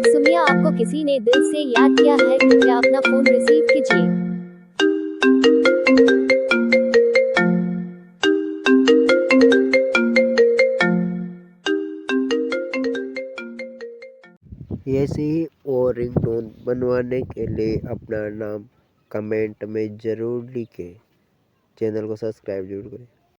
सुमिया, आपको किसी ने दिल से याद किया है, कृपया अपना फोन रिसीव कीजिए। ऐसे ही और रिंगटोन बनवाने के लिए अपना नाम कमेंट में ज़रूर लिखें। चैनल को सब्सक्राइब जरूर करें।